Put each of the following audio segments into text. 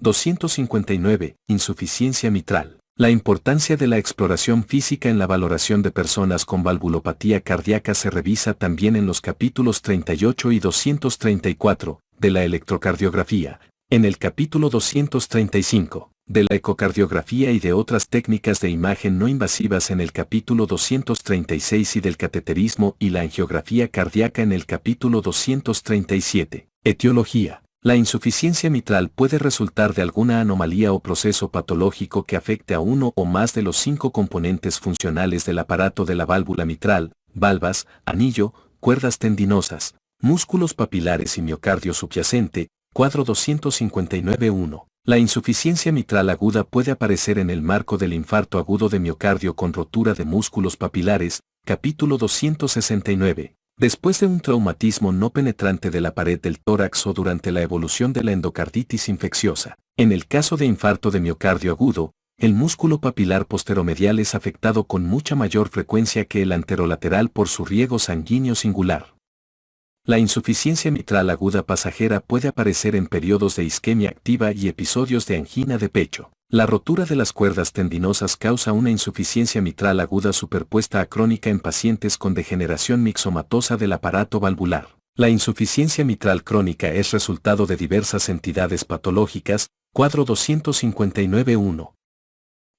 259. Insuficiencia mitral. La importancia de la exploración física en la valoración de personas con valvulopatía cardíaca se revisa también en los capítulos 38 y 234 de la electrocardiografía, en el capítulo 235 de la ecocardiografía y de otras técnicas de imagen no invasivas en el capítulo 236 y del cateterismo y la angiografía cardíaca en el capítulo 237. Etiología. La insuficiencia mitral puede resultar de alguna anomalía o proceso patológico que afecte a uno o más de los 5 componentes funcionales del aparato de la válvula mitral: valvas, anillo, cuerdas tendinosas, músculos papilares y miocardio subyacente. Cuadro 259.1. La insuficiencia mitral aguda puede aparecer en el marco del infarto agudo de miocardio con rotura de músculos papilares, capítulo 269. Después de un traumatismo no penetrante de la pared del tórax o durante la evolución de la endocarditis infecciosa. En el caso de infarto de miocardio agudo, el músculo papilar posteromedial es afectado con mucha mayor frecuencia que el anterolateral por su riego sanguíneo singular. La insuficiencia mitral aguda pasajera puede aparecer en periodos de isquemia activa y episodios de angina de pecho. La rotura de las cuerdas tendinosas causa una insuficiencia mitral aguda superpuesta a crónica en pacientes con degeneración mixomatosa del aparato valvular. La insuficiencia mitral crónica es resultado de diversas entidades patológicas. Cuadro 259.1.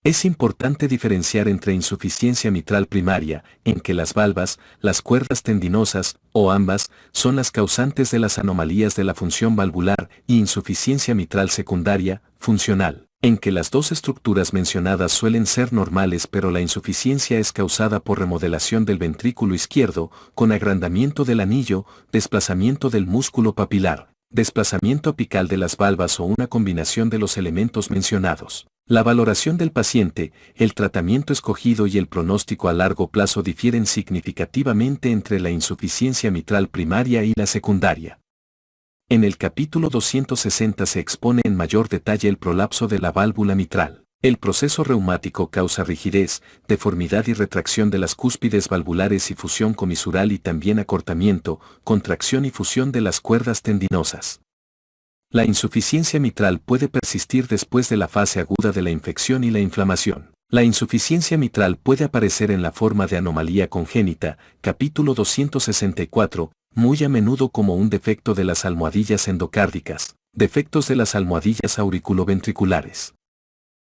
Es importante diferenciar entre insuficiencia mitral primaria, en que las valvas, las cuerdas tendinosas, o ambas, son las causantes de las anomalías de la función valvular, y insuficiencia mitral secundaria, funcional, en que las dos estructuras mencionadas suelen ser normales pero la insuficiencia es causada por remodelación del ventrículo izquierdo, con agrandamiento del anillo, desplazamiento del músculo papilar, desplazamiento apical de las valvas o una combinación de los elementos mencionados. La valoración del paciente, el tratamiento escogido y el pronóstico a largo plazo difieren significativamente entre la insuficiencia mitral primaria y la secundaria. En el capítulo 260 se expone en mayor detalle el prolapso de la válvula mitral. El proceso reumático causa rigidez, deformidad y retracción de las cúspides valvulares y fusión comisural y también acortamiento, contracción y fusión de las cuerdas tendinosas. La insuficiencia mitral puede persistir después de la fase aguda de la infección y la inflamación. La insuficiencia mitral puede aparecer en la forma de anomalía congénita, capítulo 264, muy a menudo como un defecto de las almohadillas endocárdicas, defectos de las almohadillas auriculoventriculares.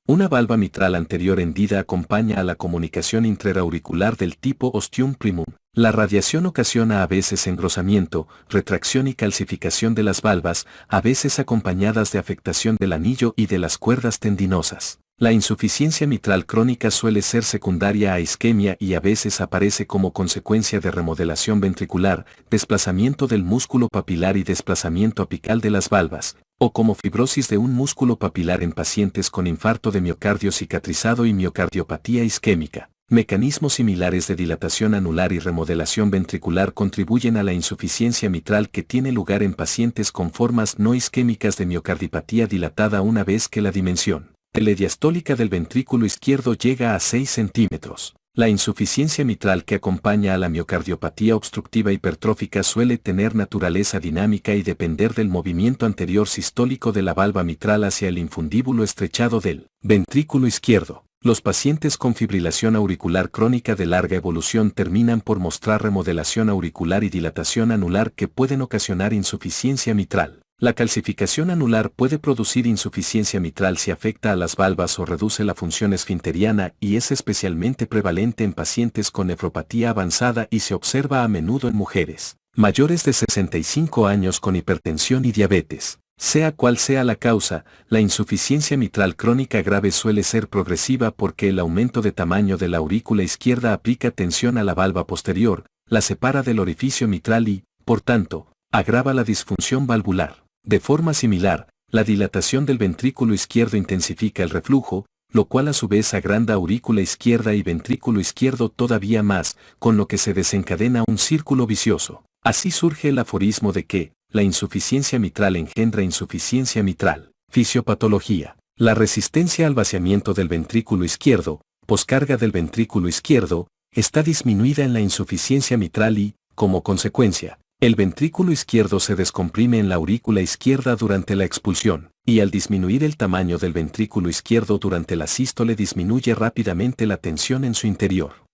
Una valva mitral anterior hendida acompaña a la comunicación intraauricular del tipo ostium primum. La radiación ocasiona a veces engrosamiento, retracción y calcificación de las valvas, a veces acompañadas de afectación del anillo y de las cuerdas tendinosas. La insuficiencia mitral crónica suele ser secundaria a isquemia y a veces aparece como consecuencia de remodelación ventricular, desplazamiento del músculo papilar y desplazamiento apical de las valvas, o como fibrosis de un músculo papilar en pacientes con infarto de miocardio cicatrizado y miocardiopatía isquémica. Mecanismos similares de dilatación anular y remodelación ventricular contribuyen a la insuficiencia mitral que tiene lugar en pacientes con formas no isquémicas de miocardipatía dilatada una vez que la dimensión telediastólica del ventrículo izquierdo llega a 6 centímetros. La insuficiencia mitral que acompaña a la miocardiopatía obstructiva hipertrófica suele tener naturaleza dinámica y depender del movimiento anterior sistólico de la valva mitral hacia el infundíbulo estrechado del ventrículo izquierdo. Los pacientes con fibrilación auricular crónica de larga evolución terminan por mostrar remodelación auricular y dilatación anular que pueden ocasionar insuficiencia mitral. La calcificación anular puede producir insuficiencia mitral si afecta a las valvas o reduce la función esfinteriana y es especialmente prevalente en pacientes con nefropatía avanzada y se observa a menudo en mujeres mayores de 65 años con hipertensión y diabetes. Sea cual sea la causa, la insuficiencia mitral crónica grave suele ser progresiva porque el aumento de tamaño de la aurícula izquierda aplica tensión a la valva posterior, la separa del orificio mitral y, por tanto, agrava la disfunción valvular. De forma similar, la dilatación del ventrículo izquierdo intensifica el reflujo, lo cual a su vez agranda aurícula izquierda y ventrículo izquierdo todavía más, con lo que se desencadena un círculo vicioso. Así surge el aforismo de que la insuficiencia mitral engendra insuficiencia mitral. Fisiopatología. La resistencia al vaciamiento del ventrículo izquierdo, poscarga del ventrículo izquierdo, está disminuida en la insuficiencia mitral y, como consecuencia, el ventrículo izquierdo se descomprime en la aurícula izquierda durante la expulsión. Y al disminuir el tamaño del ventrículo izquierdo durante la sístole disminuye rápidamente la tensión en su interior.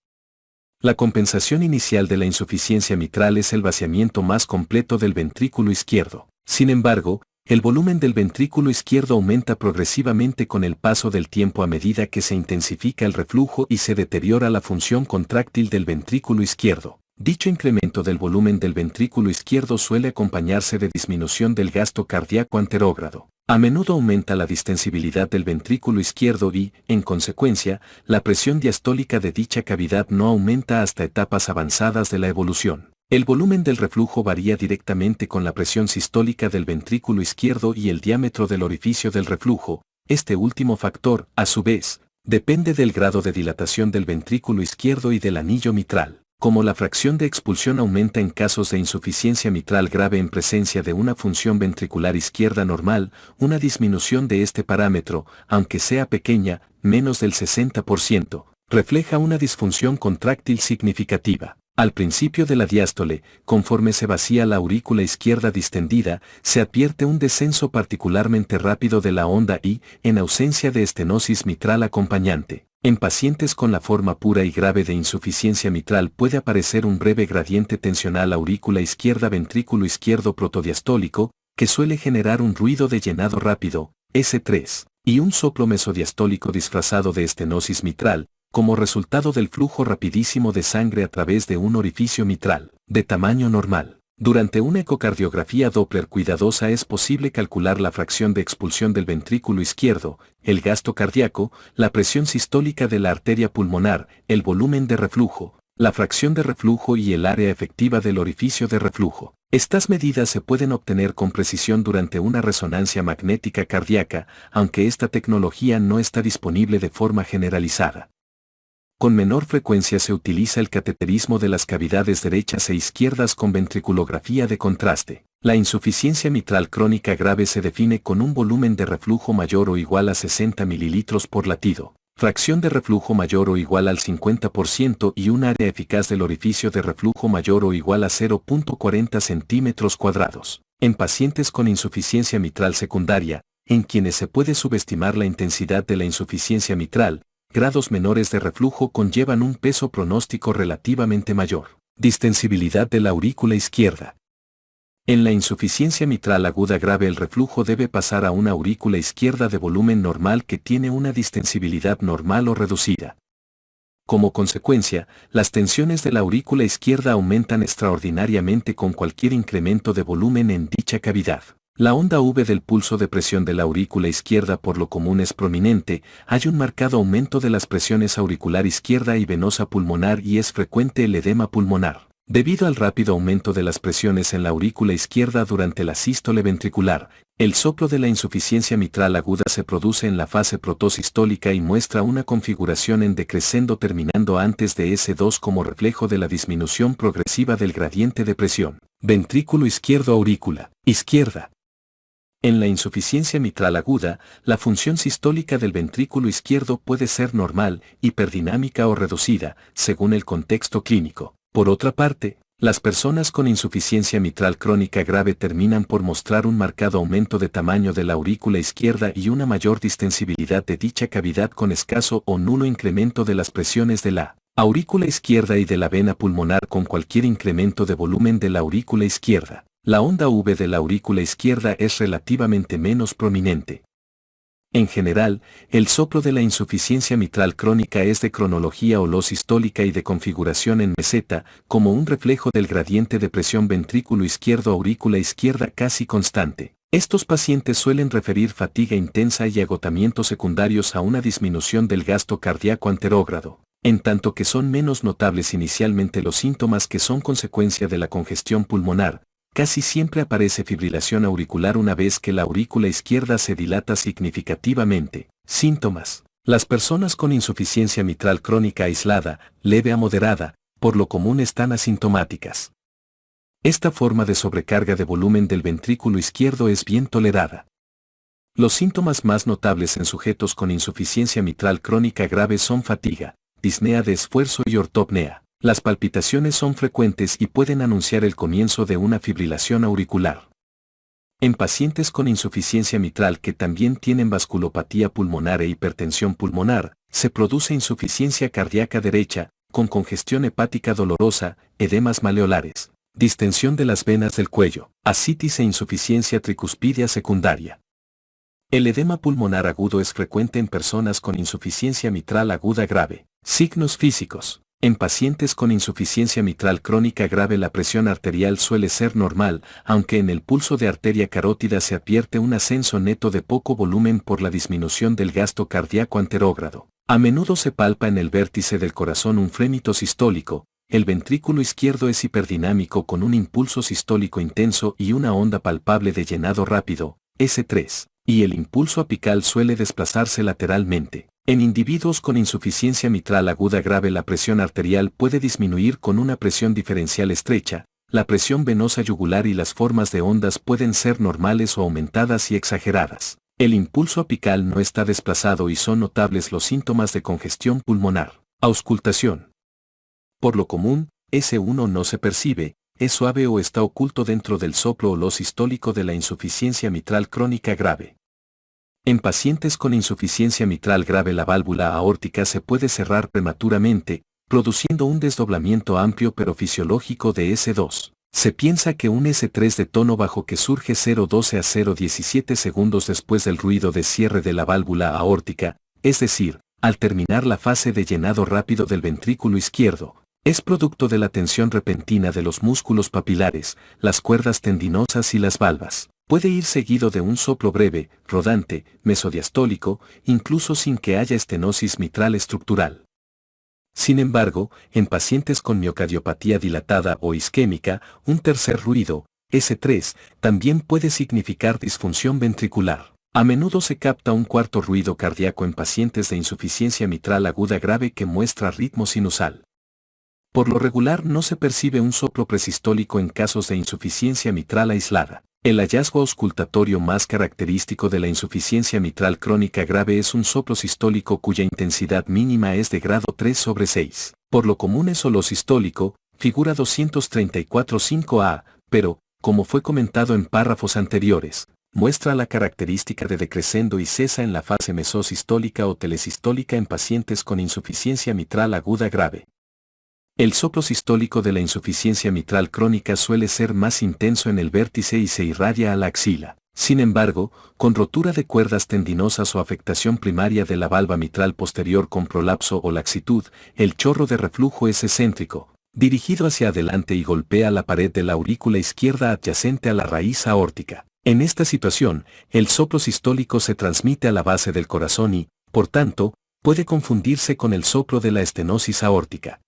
La compensación inicial de la insuficiencia mitral es el vaciamiento más completo del ventrículo izquierdo. Sin embargo, el volumen del ventrículo izquierdo aumenta progresivamente con el paso del tiempo a medida que se intensifica el reflujo y se deteriora la función contráctil del ventrículo izquierdo. Dicho incremento del volumen del ventrículo izquierdo suele acompañarse de disminución del gasto cardíaco anterógrado. A menudo aumenta la distensibilidad del ventrículo izquierdo y, en consecuencia, la presión diastólica de dicha cavidad no aumenta hasta etapas avanzadas de la evolución. El volumen del reflujo varía directamente con la presión sistólica del ventrículo izquierdo y el diámetro del orificio del reflujo. Este último factor, a su vez, depende del grado de dilatación del ventrículo izquierdo y del anillo mitral. Como la fracción de expulsión aumenta en casos de insuficiencia mitral grave en presencia de una función ventricular izquierda normal, una disminución de este parámetro, aunque sea pequeña, menos del 60%, refleja una disfunción contráctil significativa. Al principio de la diástole, conforme se vacía la aurícula izquierda distendida, se advierte un descenso particularmente rápido de la onda y, en ausencia de estenosis mitral acompañante. En pacientes con la forma pura y grave de insuficiencia mitral puede aparecer un breve gradiente tensional aurícula izquierda ventrículo izquierdo protodiastólico, que suele generar un ruido de llenado rápido, S3, y un soplo mesodiastólico disfrazado de estenosis mitral, como resultado del flujo rapidísimo de sangre a través de un orificio mitral, de tamaño normal. Durante una ecocardiografía Doppler cuidadosa es posible calcular la fracción de expulsión del ventrículo izquierdo, el gasto cardíaco, la presión sistólica de la arteria pulmonar, el volumen de reflujo, la fracción de reflujo y el área efectiva del orificio de reflujo. Estas medidas se pueden obtener con precisión durante una resonancia magnética cardíaca, aunque esta tecnología no está disponible de forma generalizada. Con menor frecuencia se utiliza el cateterismo de las cavidades derechas e izquierdas con ventriculografía de contraste. La insuficiencia mitral crónica grave se define con un volumen de reflujo mayor o igual a 60 ml por latido, fracción de reflujo mayor o igual al 50% y un área eficaz del orificio de reflujo mayor o igual a 0.40 centímetros cuadrados. En pacientes con insuficiencia mitral secundaria, en quienes se puede subestimar la intensidad de la insuficiencia mitral, grados menores de reflujo conllevan un peso pronóstico relativamente mayor. Distensibilidad de la aurícula izquierda. En la insuficiencia mitral aguda grave el reflujo debe pasar a una aurícula izquierda de volumen normal que tiene una distensibilidad normal o reducida. Como consecuencia, las tensiones de la aurícula izquierda aumentan extraordinariamente con cualquier incremento de volumen en dicha cavidad. La onda V del pulso de presión de la aurícula izquierda por lo común es prominente, hay un marcado aumento de las presiones auricular izquierda y venosa pulmonar y es frecuente el edema pulmonar. Debido al rápido aumento de las presiones en la aurícula izquierda durante la sístole ventricular, el soplo de la insuficiencia mitral aguda se produce en la fase protosistólica y muestra una configuración en decrescendo terminando antes de S2 como reflejo de la disminución progresiva del gradiente de presión. Ventrículo izquierdo aurícula izquierda. En la insuficiencia mitral aguda, la función sistólica del ventrículo izquierdo puede ser normal, hiperdinámica o reducida, según el contexto clínico. Por otra parte, las personas con insuficiencia mitral crónica grave terminan por mostrar un marcado aumento de tamaño de la aurícula izquierda y una mayor distensibilidad de dicha cavidad con escaso o nulo incremento de las presiones de la aurícula izquierda y de la vena pulmonar con cualquier incremento de volumen de la aurícula izquierda. La onda V de la aurícula izquierda es relativamente menos prominente. En general, el soplo de la insuficiencia mitral crónica es de cronología holosistólica y de configuración en meseta, como un reflejo del gradiente de presión ventrículo izquierdo aurícula izquierda casi constante. Estos pacientes suelen referir fatiga intensa y agotamiento secundarios a una disminución del gasto cardíaco anterógrado, en tanto que son menos notables inicialmente los síntomas que son consecuencia de la congestión pulmonar. Casi siempre aparece fibrilación auricular una vez que la aurícula izquierda se dilata significativamente. Síntomas. Las personas con insuficiencia mitral crónica aislada, leve a moderada, por lo común están asintomáticas. Esta forma de sobrecarga de volumen del ventrículo izquierdo es bien tolerada. Los síntomas más notables en sujetos con insuficiencia mitral crónica grave son fatiga, disnea de esfuerzo y ortopnea. Las palpitaciones son frecuentes y pueden anunciar el comienzo de una fibrilación auricular. En pacientes con insuficiencia mitral que también tienen vasculopatía pulmonar e hipertensión pulmonar, se produce insuficiencia cardíaca derecha, con congestión hepática dolorosa, edemas maleolares, distensión de las venas del cuello, ascitis e insuficiencia tricuspidia secundaria. El edema pulmonar agudo es frecuente en personas con insuficiencia mitral aguda grave. Signos físicos. En pacientes con insuficiencia mitral crónica grave la presión arterial suele ser normal, aunque en el pulso de arteria carótida se advierte un ascenso neto de poco volumen por la disminución del gasto cardíaco anterógrado. A menudo se palpa en el vértice del corazón un frémito sistólico, el ventrículo izquierdo es hiperdinámico con un impulso sistólico intenso y una onda palpable de llenado rápido, S3, y el impulso apical suele desplazarse lateralmente. En individuos con insuficiencia mitral aguda grave la presión arterial puede disminuir con una presión diferencial estrecha, la presión venosa yugular y las formas de ondas pueden ser normales o aumentadas y exageradas. El impulso apical no está desplazado y son notables los síntomas de congestión pulmonar. Auscultación. Por lo común, S1 no se percibe, es suave o está oculto dentro del soplo o lo sistólico de la insuficiencia mitral crónica grave. En pacientes con insuficiencia mitral grave la válvula aórtica se puede cerrar prematuramente, produciendo un desdoblamiento amplio pero fisiológico de S2. Se piensa que un S3 de tono bajo que surge 0,12 a 0,17 segundos después del ruido de cierre de la válvula aórtica, es decir, al terminar la fase de llenado rápido del ventrículo izquierdo, es producto de la tensión repentina de los músculos papilares, las cuerdas tendinosas y las valvas. Puede ir seguido de un soplo breve, rodante, mesodiastólico, incluso sin que haya estenosis mitral estructural. Sin embargo, en pacientes con miocardiopatía dilatada o isquémica, un tercer ruido, S3, también puede significar disfunción ventricular. A menudo se capta un cuarto ruido cardíaco en pacientes de insuficiencia mitral aguda grave que muestra ritmo sinusal. Por lo regular no se percibe un soplo presistólico en casos de insuficiencia mitral aislada. El hallazgo auscultatorio más característico de la insuficiencia mitral crónica grave es un soplo sistólico cuya intensidad mínima es de grado 3/6. Por lo común es solo sistólico, figura 234-5A, pero, como fue comentado en párrafos anteriores, muestra la característica de decrescendo y cesa en la fase mesosistólica o telesistólica en pacientes con insuficiencia mitral aguda grave. El soplo sistólico de la insuficiencia mitral crónica suele ser más intenso en el vértice y se irradia a la axila. Sin embargo, con rotura de cuerdas tendinosas o afectación primaria de la valva mitral posterior con prolapso o laxitud, el chorro de reflujo es excéntrico, dirigido hacia adelante y golpea la pared de la aurícula izquierda adyacente a la raíz aórtica. En esta situación, el soplo sistólico se transmite a la base del corazón y, por tanto, puede confundirse con el soplo de la estenosis aórtica.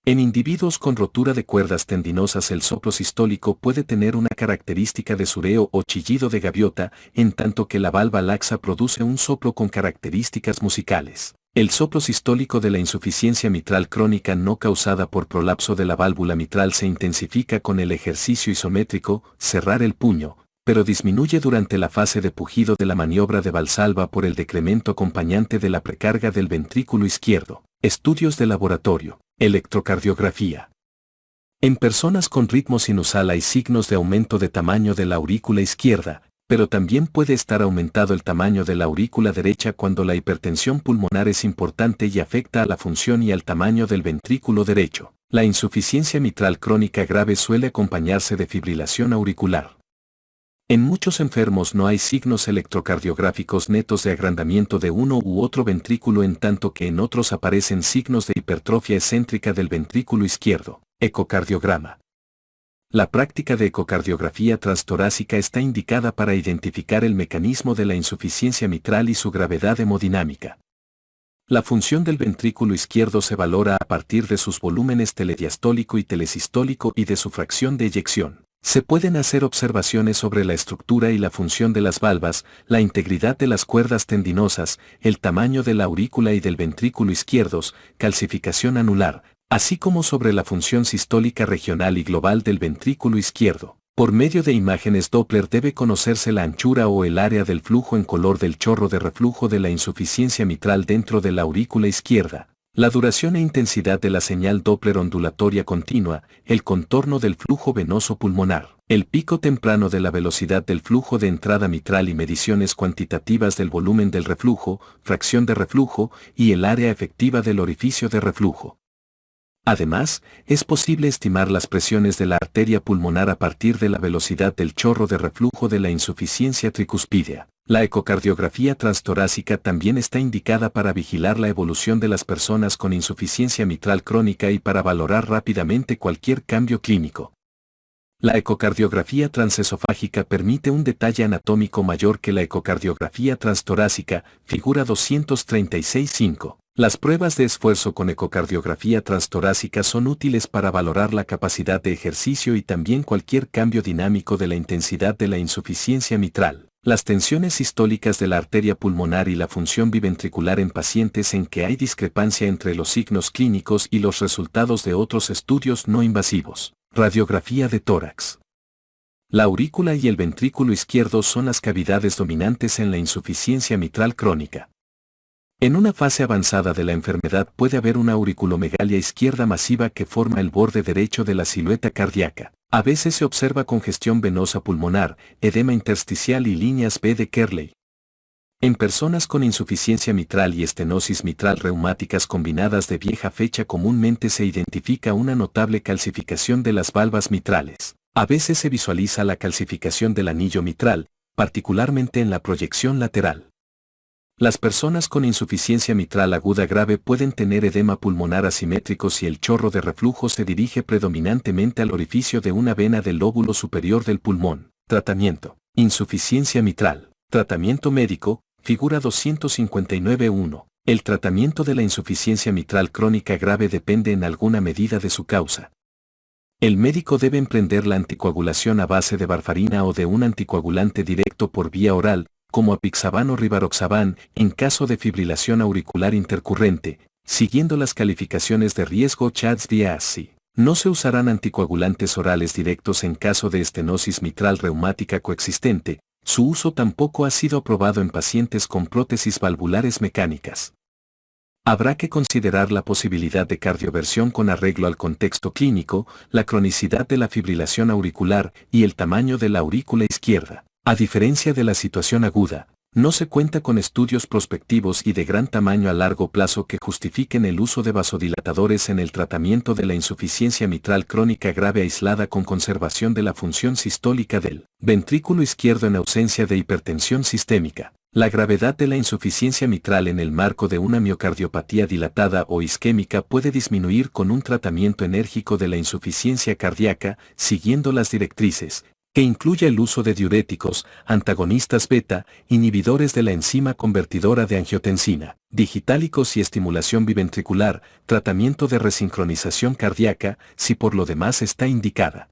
En individuos con rotura de cuerdas tendinosas el soplo sistólico puede tener una característica de sureo o chillido de gaviota, en tanto que la valva laxa produce un soplo con características musicales. El soplo sistólico de la insuficiencia mitral crónica no causada por prolapso de la válvula mitral se intensifica con el ejercicio isométrico, cerrar el puño, pero disminuye durante la fase de pujido de la maniobra de Valsalva por el decremento acompañante de la precarga del ventrículo izquierdo. Estudios de laboratorio. Electrocardiografía. En personas con ritmo sinusal hay signos de aumento de tamaño de la aurícula izquierda, pero también puede estar aumentado el tamaño de la aurícula derecha cuando la hipertensión pulmonar es importante y afecta a la función y al tamaño del ventrículo derecho. La insuficiencia mitral crónica grave suele acompañarse de fibrilación auricular. En muchos enfermos no hay signos electrocardiográficos netos de agrandamiento de uno u otro ventrículo, en tanto que en otros aparecen signos de hipertrofia excéntrica del ventrículo izquierdo. Ecocardiograma. La práctica de ecocardiografía transtorácica está indicada para identificar el mecanismo de la insuficiencia mitral y su gravedad hemodinámica. La función del ventrículo izquierdo se valora a partir de sus volúmenes telediastólico y telesistólico y de su fracción de eyección. Se pueden hacer observaciones sobre la estructura y la función de las valvas, la integridad de las cuerdas tendinosas, el tamaño de la aurícula y del ventrículo izquierdos, calcificación anular, así como sobre la función sistólica regional y global del ventrículo izquierdo. Por medio de imágenes Doppler debe conocerse la anchura o el área del flujo en color del chorro de reflujo de la insuficiencia mitral dentro de la aurícula izquierda, la duración e intensidad de la señal Doppler ondulatoria continua, el contorno del flujo venoso pulmonar. El pico temprano de la velocidad del flujo de entrada mitral y mediciones cuantitativas del volumen del reflujo, fracción de reflujo y el área efectiva del orificio de reflujo. Además, es posible estimar las presiones de la arteria pulmonar a partir de la velocidad del chorro de reflujo de la insuficiencia tricuspidea. La ecocardiografía transtorácica también está indicada para vigilar la evolución de las personas con insuficiencia mitral crónica y para valorar rápidamente cualquier cambio clínico. La ecocardiografía transesofágica permite un detalle anatómico mayor que la ecocardiografía transtorácica, figura 236.5. Las pruebas de esfuerzo con ecocardiografía transtorácica son útiles para valorar la capacidad de ejercicio y también cualquier cambio dinámico de la intensidad de la insuficiencia mitral. Las tensiones sistólicas de la arteria pulmonar y la función biventricular en pacientes en que hay discrepancia entre los signos clínicos y los resultados de otros estudios no invasivos. Radiografía de tórax. La aurícula y el ventrículo izquierdo son las cavidades dominantes en la insuficiencia mitral crónica. En una fase avanzada de la enfermedad puede haber una auriculomegalia izquierda masiva que forma el borde derecho de la silueta cardíaca. A veces se observa congestión venosa pulmonar, edema intersticial y líneas B de Kerley. En personas con insuficiencia mitral y estenosis mitral reumáticas combinadas de vieja fecha comúnmente se identifica una notable calcificación de las valvas mitrales. A veces se visualiza la calcificación del anillo mitral, particularmente en la proyección lateral. Las personas con insuficiencia mitral aguda grave pueden tener edema pulmonar asimétrico si el chorro de reflujo se dirige predominantemente al orificio de una vena del lóbulo superior del pulmón. Tratamiento: insuficiencia mitral. Tratamiento médico, figura 259.1. El tratamiento de la insuficiencia mitral crónica grave depende en alguna medida de su causa. El médico debe emprender la anticoagulación a base de varfarina o de un anticoagulante directo por vía oral, como apixaban o rivaroxaban, en caso de fibrilación auricular intercurrente, siguiendo las calificaciones de riesgo CHADS-DASI. No se usarán anticoagulantes orales directos en caso de estenosis mitral reumática coexistente. Su uso tampoco ha sido aprobado en pacientes con prótesis valvulares mecánicas. Habrá que considerar la posibilidad de cardioversión con arreglo al contexto clínico, la cronicidad de la fibrilación auricular y el tamaño de la aurícula izquierda. A diferencia de la situación aguda, no se cuenta con estudios prospectivos y de gran tamaño a largo plazo que justifiquen el uso de vasodilatadores en el tratamiento de la insuficiencia mitral crónica grave aislada con conservación de la función sistólica del ventrículo izquierdo en ausencia de hipertensión sistémica. La gravedad de la insuficiencia mitral en el marco de una miocardiopatía dilatada o isquémica puede disminuir con un tratamiento enérgico de la insuficiencia cardíaca, siguiendo las directrices, que incluye el uso de diuréticos, antagonistas beta, inhibidores de la enzima convertidora de angiotensina, digitálicos y estimulación biventricular, tratamiento de resincronización cardíaca, si por lo demás está indicada.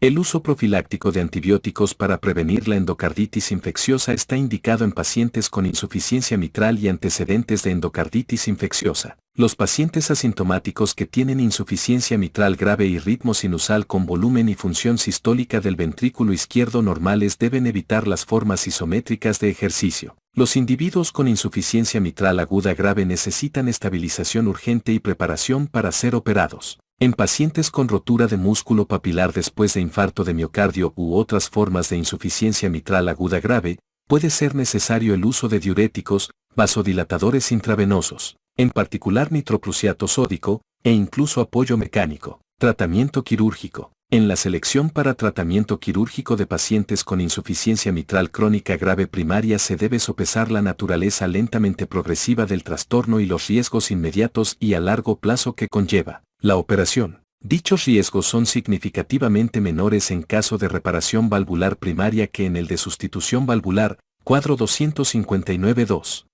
El uso profiláctico de antibióticos para prevenir la endocarditis infecciosa está indicado en pacientes con insuficiencia mitral y antecedentes de endocarditis infecciosa. Los pacientes asintomáticos que tienen insuficiencia mitral grave y ritmo sinusal con volumen y función sistólica del ventrículo izquierdo normales deben evitar las formas isométricas de ejercicio. Los individuos con insuficiencia mitral aguda grave necesitan estabilización urgente y preparación para ser operados. En pacientes con rotura de músculo papilar después de infarto de miocardio u otras formas de insuficiencia mitral aguda grave, puede ser necesario el uso de diuréticos, vasodilatadores intravenosos, en particular nitroprusiato sódico, e incluso apoyo mecánico. Tratamiento quirúrgico. En la selección para tratamiento quirúrgico de pacientes con insuficiencia mitral crónica grave primaria se debe sopesar la naturaleza lentamente progresiva del trastorno y los riesgos inmediatos y a largo plazo que conlleva la operación. Dichos riesgos son significativamente menores en caso de reparación valvular primaria que en el de sustitución valvular, cuadro 259.2.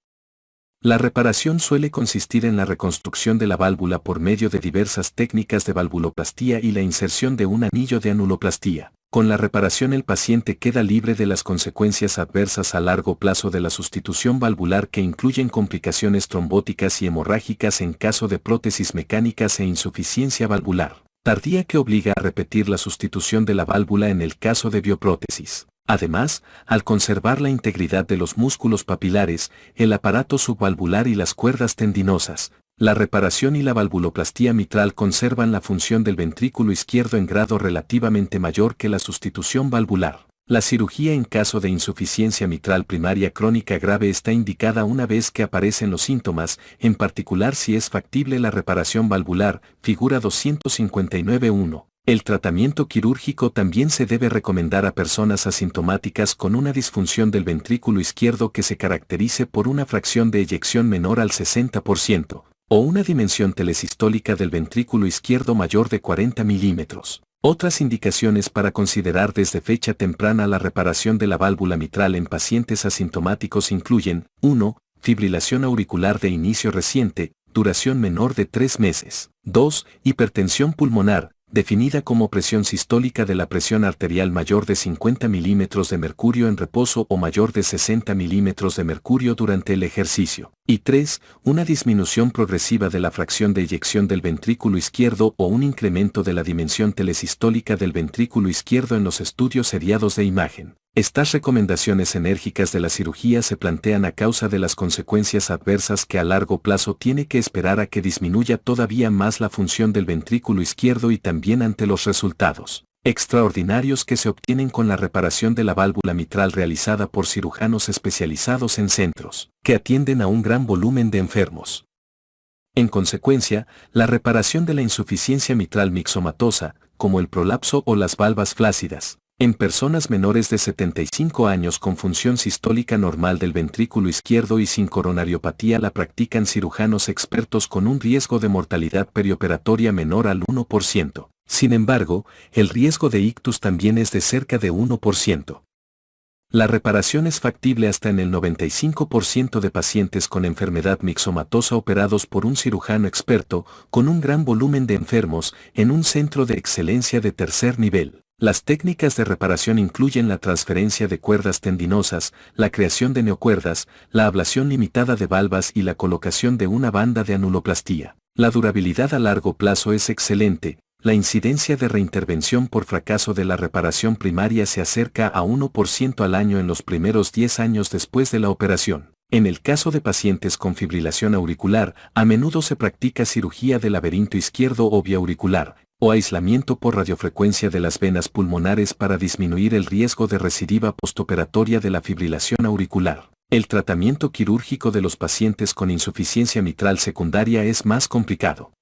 La reparación suele consistir en la reconstrucción de la válvula por medio de diversas técnicas de valvuloplastía y la inserción de un anillo de anuloplastía. Con la reparación el paciente queda libre de las consecuencias adversas a largo plazo de la sustitución valvular que incluyen complicaciones trombóticas y hemorrágicas en caso de prótesis mecánicas e insuficiencia valvular tardía que obliga a repetir la sustitución de la válvula en el caso de bioprótesis. Además, al conservar la integridad de los músculos papilares, el aparato subvalvular y las cuerdas tendinosas, La reparación y la valvuloplastía mitral conservan la función del ventrículo izquierdo en grado relativamente mayor que la sustitución valvular. La cirugía en caso de insuficiencia mitral primaria crónica grave está indicada una vez que aparecen los síntomas, en particular si es factible la reparación valvular, figura 259.1. El tratamiento quirúrgico también se debe recomendar a personas asintomáticas con una disfunción del ventrículo izquierdo que se caracterice por una fracción de eyección menor al 60%, o una dimensión telesistólica del ventrículo izquierdo mayor de 40 milímetros. Otras indicaciones para considerar desde fecha temprana la reparación de la válvula mitral en pacientes asintomáticos incluyen 1. Fibrilación auricular de inicio reciente, duración menor de 3 meses. 2. Hipertensión pulmonar, definida como presión sistólica de la presión arterial mayor de 50 milímetros de mercurio en reposo o mayor de 60 milímetros de mercurio durante el ejercicio. Y 3. Una disminución progresiva de la fracción de eyección del ventrículo izquierdo o un incremento de la dimensión telesistólica del ventrículo izquierdo en los estudios seriados de imagen. Estas recomendaciones enérgicas de la cirugía se plantean a causa de las consecuencias adversas que a largo plazo tiene que esperar a que disminuya todavía más la función del ventrículo izquierdo y también ante los resultados extraordinarios que se obtienen con la reparación de la válvula mitral realizada por cirujanos especializados en centros que atienden a un gran volumen de enfermos. En consecuencia, la reparación de la insuficiencia mitral mixomatosa, como el prolapso o las valvas flácidas, en personas menores de 75 años con función sistólica normal del ventrículo izquierdo y sin coronariopatía la practican cirujanos expertos con un riesgo de mortalidad perioperatoria menor al 1%. Sin embargo, el riesgo de ictus también es de cerca de 1%. La reparación es factible hasta en el 95% de pacientes con enfermedad mixomatosa operados por un cirujano experto, con un gran volumen de enfermos, en un centro de excelencia de tercer nivel. Las técnicas de reparación incluyen la transferencia de cuerdas tendinosas, la creación de neocuerdas, la ablación limitada de valvas y la colocación de una banda de anuloplastía. La durabilidad a largo plazo es excelente. La incidencia de reintervención por fracaso de la reparación primaria se acerca a 1% al año en los primeros 10 años después de la operación. En el caso de pacientes con fibrilación auricular, a menudo se practica cirugía del laberinto izquierdo o biauricular, o aislamiento por radiofrecuencia de las venas pulmonares para disminuir el riesgo de recidiva postoperatoria de la fibrilación auricular. El tratamiento quirúrgico de los pacientes con insuficiencia mitral secundaria es más complicado.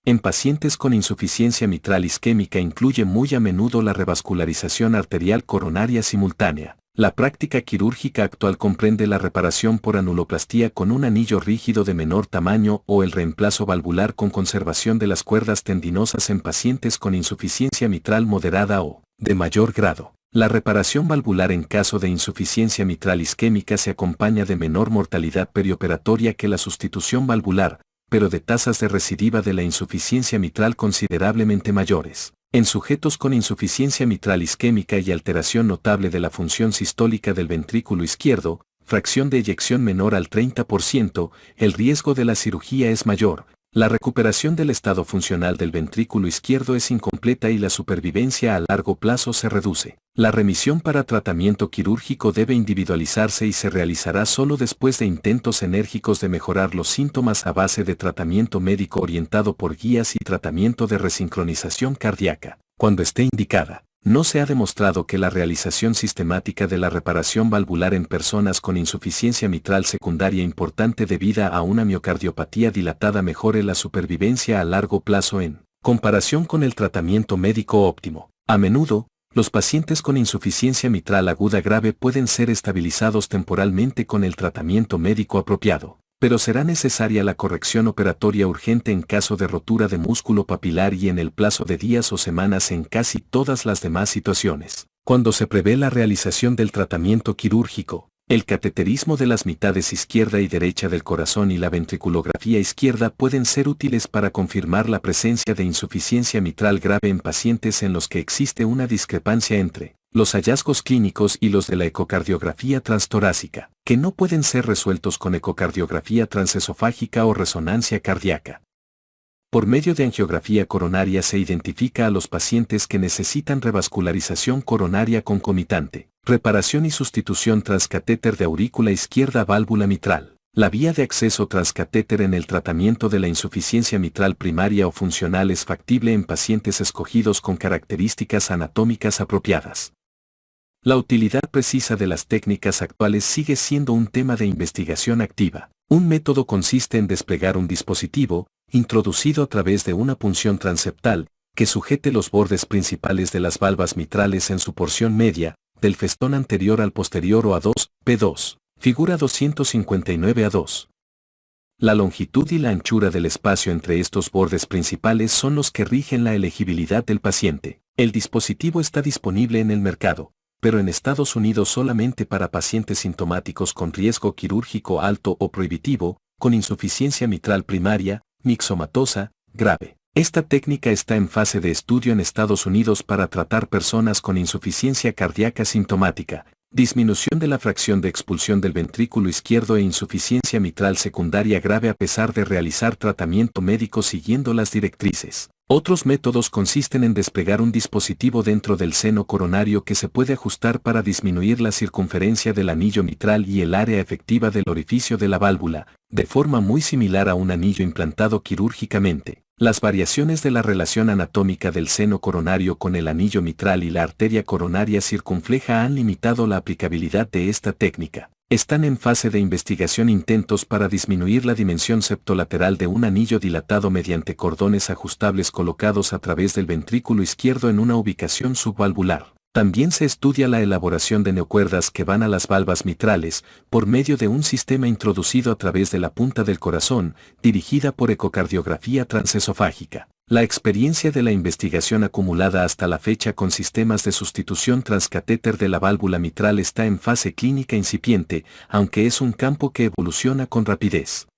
En pacientes con insuficiencia mitral isquémica incluye muy a menudo la revascularización arterial coronaria simultánea. La práctica quirúrgica actual comprende la reparación por anuloplastía con un anillo rígido de menor tamaño o el reemplazo valvular con conservación de las cuerdas tendinosas en pacientes con insuficiencia mitral moderada o de mayor grado. La reparación valvular en caso de insuficiencia mitral isquémica se acompaña de menor mortalidad perioperatoria que la sustitución valvular, pero de tasas de recidiva de la insuficiencia mitral considerablemente mayores. En sujetos con insuficiencia mitral isquémica y alteración notable de la función sistólica del ventrículo izquierdo, fracción de eyección menor al 30%, el riesgo de la cirugía es mayor. La recuperación del estado funcional del ventrículo izquierdo es incompleta y la supervivencia a largo plazo se reduce. La remisión para tratamiento quirúrgico debe individualizarse y se realizará solo después de intentos enérgicos de mejorar los síntomas a base de tratamiento médico orientado por guías y tratamiento de resincronización cardíaca, cuando esté indicada. No se ha demostrado que la realización sistemática de la reparación valvular en personas con insuficiencia mitral secundaria importante debida a una miocardiopatía dilatada mejore la supervivencia a largo plazo en comparación con el tratamiento médico óptimo. A menudo, los pacientes con insuficiencia mitral aguda grave pueden ser estabilizados temporalmente con el tratamiento médico apropiado, pero será necesaria la corrección operatoria urgente en caso de rotura de músculo papilar y en el plazo de días o semanas en casi todas las demás situaciones. Cuando se prevé la realización del tratamiento quirúrgico, el cateterismo de las mitades izquierda y derecha del corazón y la ventriculografía izquierda pueden ser útiles para confirmar la presencia de insuficiencia mitral grave en pacientes en los que existe una discrepancia entre los hallazgos clínicos y los de la ecocardiografía transtorácica, que no pueden ser resueltos con ecocardiografía transesofágica o resonancia cardíaca. Por medio de angiografía coronaria se identifica a los pacientes que necesitan revascularización coronaria concomitante, reparación y sustitución transcatéter de aurícula izquierda válvula mitral. La vía de acceso transcatéter en el tratamiento de la insuficiencia mitral primaria o funcional es factible en pacientes escogidos con características anatómicas apropiadas. La utilidad precisa de las técnicas actuales sigue siendo un tema de investigación activa. Un método consiste en desplegar un dispositivo, introducido a través de una punción transeptal, que sujete los bordes principales de las valvas mitrales en su porción media, del festón anterior al posterior o A2, P2. Figura 259A2. La longitud y la anchura del espacio entre estos bordes principales son los que rigen la elegibilidad del paciente. El dispositivo está disponible en el mercado, pero en Estados Unidos solamente para pacientes sintomáticos con riesgo quirúrgico alto o prohibitivo, con insuficiencia mitral primaria, mixomatosa, grave. Esta técnica está en fase de estudio en Estados Unidos para tratar personas con insuficiencia cardíaca sintomática, disminución de la fracción de expulsión del ventrículo izquierdo e insuficiencia mitral secundaria grave a pesar de realizar tratamiento médico siguiendo las directrices. Otros métodos consisten en desplegar un dispositivo dentro del seno coronario que se puede ajustar para disminuir la circunferencia del anillo mitral y el área efectiva del orificio de la válvula, de forma muy similar a un anillo implantado quirúrgicamente. Las variaciones de la relación anatómica del seno coronario con el anillo mitral y la arteria coronaria circunfleja han limitado la aplicabilidad de esta técnica. Están en fase de investigación intentos para disminuir la dimensión septolateral de un anillo dilatado mediante cordones ajustables colocados a través del ventrículo izquierdo en una ubicación subvalvular. También se estudia la elaboración de neocuerdas que van a las valvas mitrales, por medio de un sistema introducido a través de la punta del corazón, dirigida por ecocardiografía transesofágica. La experiencia de la investigación acumulada hasta la fecha con sistemas de sustitución transcatéter de la válvula mitral está en fase clínica incipiente, aunque es un campo que evoluciona con rapidez.